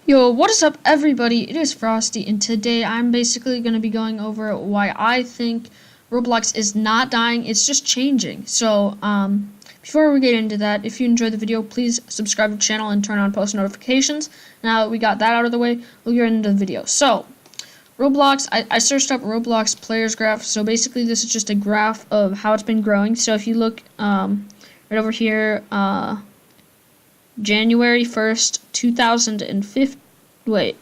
Yo, what is up everybody? It is Frosty, and today I'm basically going to be going over why I think Roblox is not dying, it's just changing. So, before we get into that, if you enjoyed the video, please subscribe to the channel and turn on post notifications. Now that we got that out of the way, we'll get into the video. So, Roblox, I searched up Roblox players graph, so basically this is just a graph of how it's been growing. So if you look right over here, January 1st, 2015. Wait.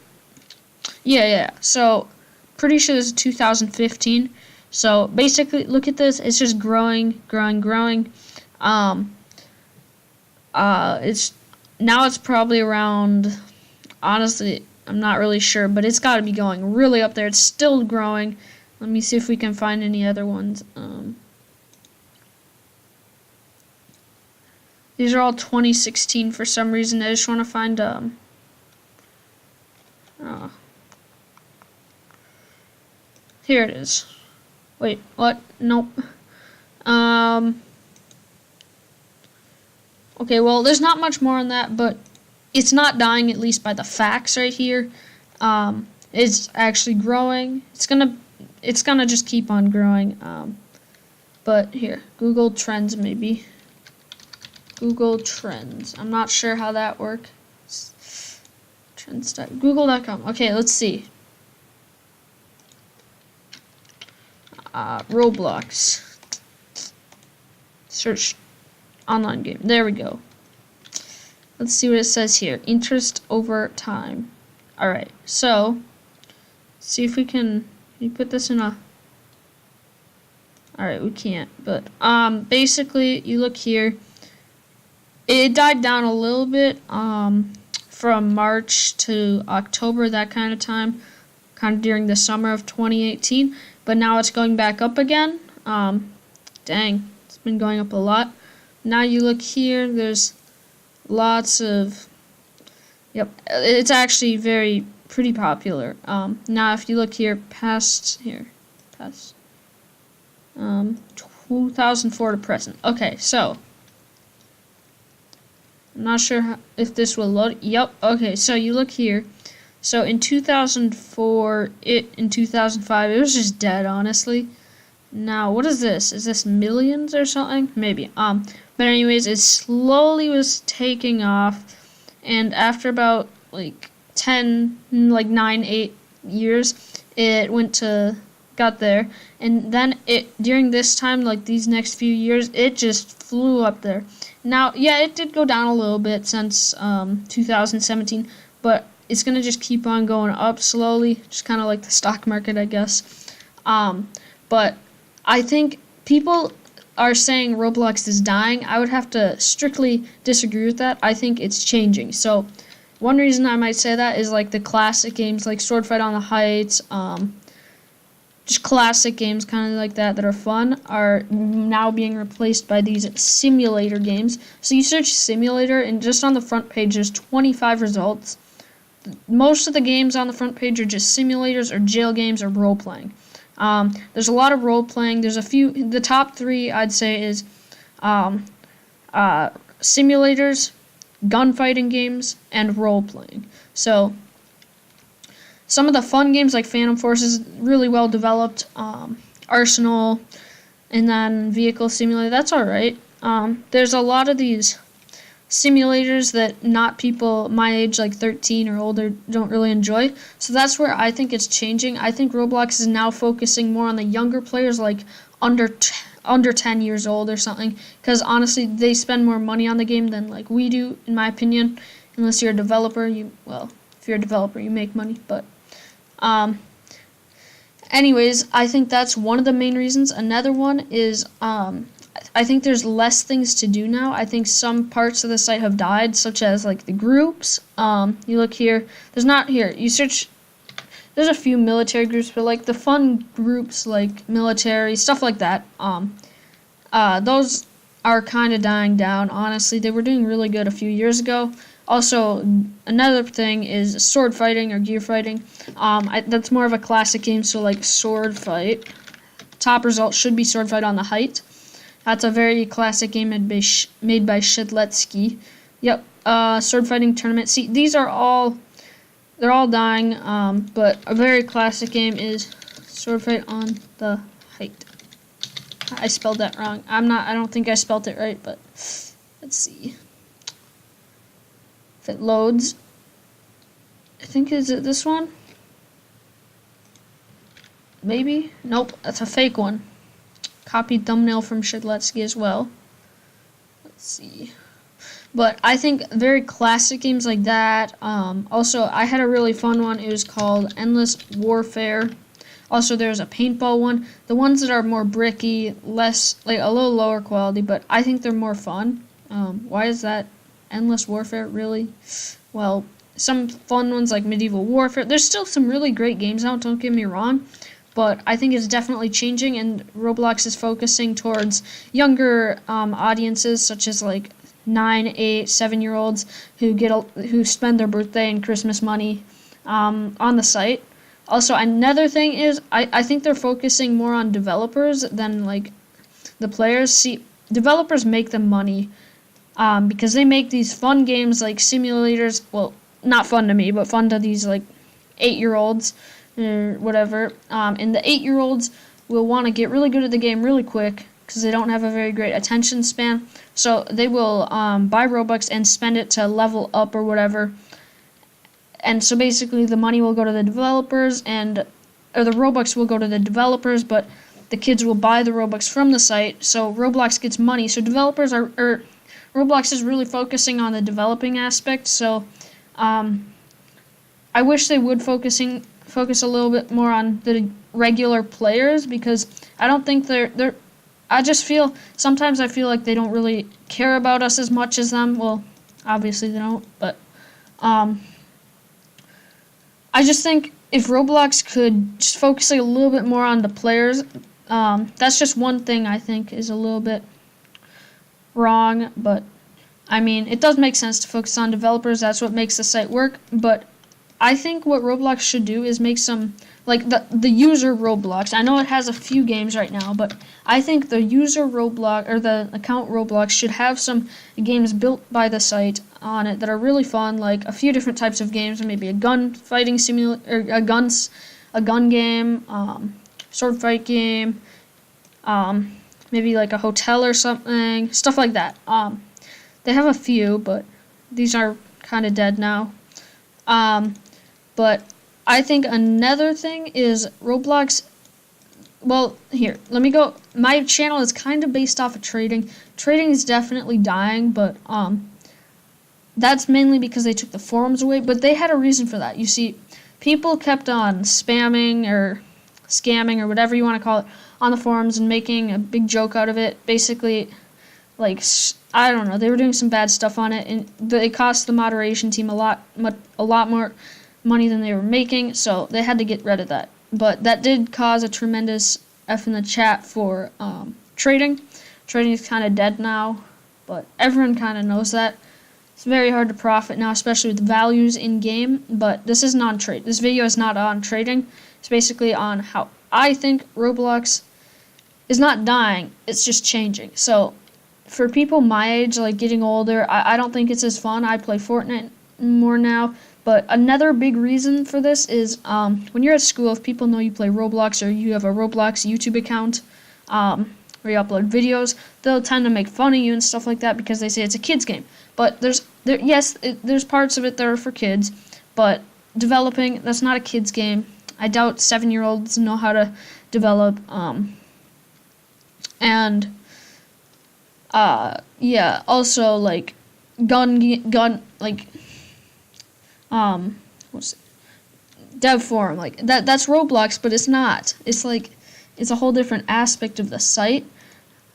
Yeah. So, pretty sure this is 2015. So, basically, look at this. It's just growing. It's probably around, honestly, I'm not really sure, but it's got to be going really up there. It's still growing. Let me see if we can find any other ones. These are all 2016 for some reason. I just want to find here it is. Wait, what? Nope. Okay, well, there's not much more on that, but it's not dying, at least by the facts right here. It's actually growing. It's gonna just keep on growing. But here, Google Trends maybe. Google Trends. I'm not sure how that works. Trends. Google.com. Okay, let's see. Roblox. Search online game. There we go. Let's see what it says here. Interest over time. Alright, so see if we can put this in a. Alright, we can't, but basically you look here. It died down a little bit from March to October, that kind of time, kind of during the summer of 2018, but now it's going back up again. Dang, it's been going up a lot. Now you look here, there's lots of, yep, it's actually pretty popular. Now if you look here, past 2004 to present. Okay, so I'm not sure if this will load. Yep. Okay, so you look here. So in 2004, in 2005, it was just dead, honestly. Now, what is this? Is this millions or something? Maybe. But anyways, it slowly was taking off, and after about like 9, 8 years, it got there, and then during this time, like these next few years, it just flew up there. Now, yeah, it did go down a little bit since 2017, but it's going to just keep on going up slowly, just kind of like the stock market, I guess. But I think people are saying Roblox is dying. I would have to strictly disagree with that. I think it's changing. So one reason I might say that is like the classic games like Sword Fight on the Heights, just classic games kind of like that are fun are now being replaced by these simulator games. So you search simulator, and just on the front page there's 25 results. Most of the games on the front page are just simulators or jail games or role-playing. There's a lot of role-playing. There's a few. The top three I'd say is simulators, gunfighting games, and role-playing. So some of the fun games like Phantom Force is really well developed. Arsenal, and then Vehicle Simulator, that's alright. There's a lot of these simulators that not people my age, like 13 or older, don't really enjoy. So that's where I think it's changing. I think Roblox is now focusing more on the younger players, like under 10 years old or something. Because honestly, they spend more money on the game than like we do, in my opinion. Unless you're a developer, if you're a developer, you make money, but anyways, I think that's one of the main reasons. Another one is I think there's less things to do now. I think some parts of the site have died, such as like the groups. You look here, you search, there's a few military groups, but like the fun groups like military, stuff like that, those are kind of dying down, honestly. They were doing really good a few years ago. Also, another thing is sword fighting or gear fighting. That's more of a classic game, so like Sword Fight. Top result should be Sword Fight on the Height. That's a very classic game made by Shidletsky. Yep, sword fighting tournament. See, these are all they're all dying. But a very classic game is Sword Fight on the Height. I spelled that wrong. I don't think I spelled it right, but let's see. If it loads. I think, is it this one? Maybe? Nope, that's a fake one. Copied thumbnail from Shedletsky as well. Let's see. But I think very classic games like that. Also, I had a really fun one. It was called Endless Warfare. Also, there's a paintball one. The ones that are more bricky, less, like a little lower quality, but I think they're more fun. Why is that? Endless Warfare, really? Well, some fun ones like Medieval Warfare. There's still some really great games out, don't get me wrong. But I think it's definitely changing, and Roblox is focusing towards younger audiences, such as like 9, 8, 7-year-olds who spend their birthday and Christmas money on the site. Also, another thing is I think they're focusing more on developers than like the players. See, developers make them money because they make these fun games like simulators. Well, not fun to me, but fun to these like 8-year-olds or whatever. And the 8-year-olds will want to get really good at the game really quick because they don't have a very great attention span. So they will buy Robux and spend it to level up or whatever. And so basically the money will go to the developers or the Robux will go to the developers, but the kids will buy the Robux from the site. So Roblox gets money. So Roblox is really focusing on the developing aspect. So I wish they would focus a little bit more on the regular players, because I don't think sometimes I feel like they don't really care about us as much as them. Well, obviously they don't, but I just think if Roblox could just focus a little bit more on the players, that's just one thing I think is a little bit wrong, but I mean, it does make sense to focus on developers. That's what makes the site work, but I think what Roblox should do is make some, like the user Roblox. I know it has a few games right now, but I think the user Roblox, or the account Roblox, should have some games built by the site on it that are really fun, like a few different types of games, maybe a gun fighting simulator, a gun game, sword fight game, maybe like a hotel or something, stuff like that. They have a few, but these are kind of dead now. But I think another thing is Roblox. Well, here, let me go. My channel is kind of based off of trading. Trading is definitely dying, but that's mainly because they took the forums away. But they had a reason for that. You see, people kept on spamming or scamming or whatever you want to call it on the forums and making a big joke out of it. Basically, like, I don't know, they were doing some bad stuff on it, and it cost the moderation team a lot more money than they were making, so they had to get rid of that. But that did cause a tremendous F in the chat for trading. Trading is kind of dead now, but everyone kind of knows that. It's very hard to profit now, especially with values in game, but this isn't on trade. This video is not on trading. It's basically on how I think Roblox is not dying, it's just changing. So for people my age, like getting older, I don't think it's as fun. I play Fortnite more now. But another big reason for this is when you're at school, if people know you play Roblox or you have a Roblox YouTube account where you upload videos, they'll tend to make fun of you and stuff like that because they say it's a kid's game. But there's parts of it that are for kids, but developing, that's not a kid's game. I doubt 7-year-olds know how to develop. Yeah, also like what's it? Dev forum, like that's Roblox, but it's not. It's like it's a whole different aspect of the site.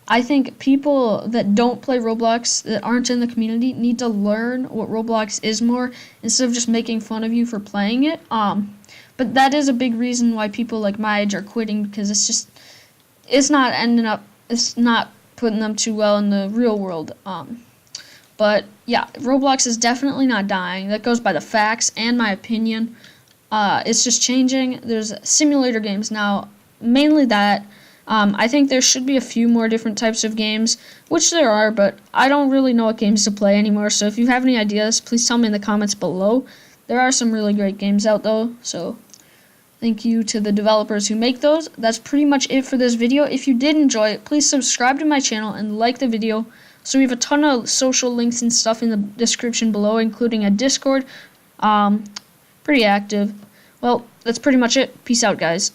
I think people that don't play Roblox, that aren't in the community, need to learn what Roblox is more instead of just making fun of you for playing it. But that is a big reason why people like my age are quitting, because it's not putting them too well in the real world. But yeah, Roblox is definitely not dying. That goes by the facts and my opinion. It's just changing. There's simulator games now, mainly that. I think there should be a few more different types of games, which there are, but I don't really know what games to play anymore. So if you have any ideas, please tell me in the comments below. There are some really great games out though, so thank you to the developers who make those. That's pretty much it for this video. If you did enjoy it, please subscribe to my channel and like the video. So we have a ton of social links and stuff in the description below, including a Discord. Pretty active. Well, that's pretty much it. Peace out, guys.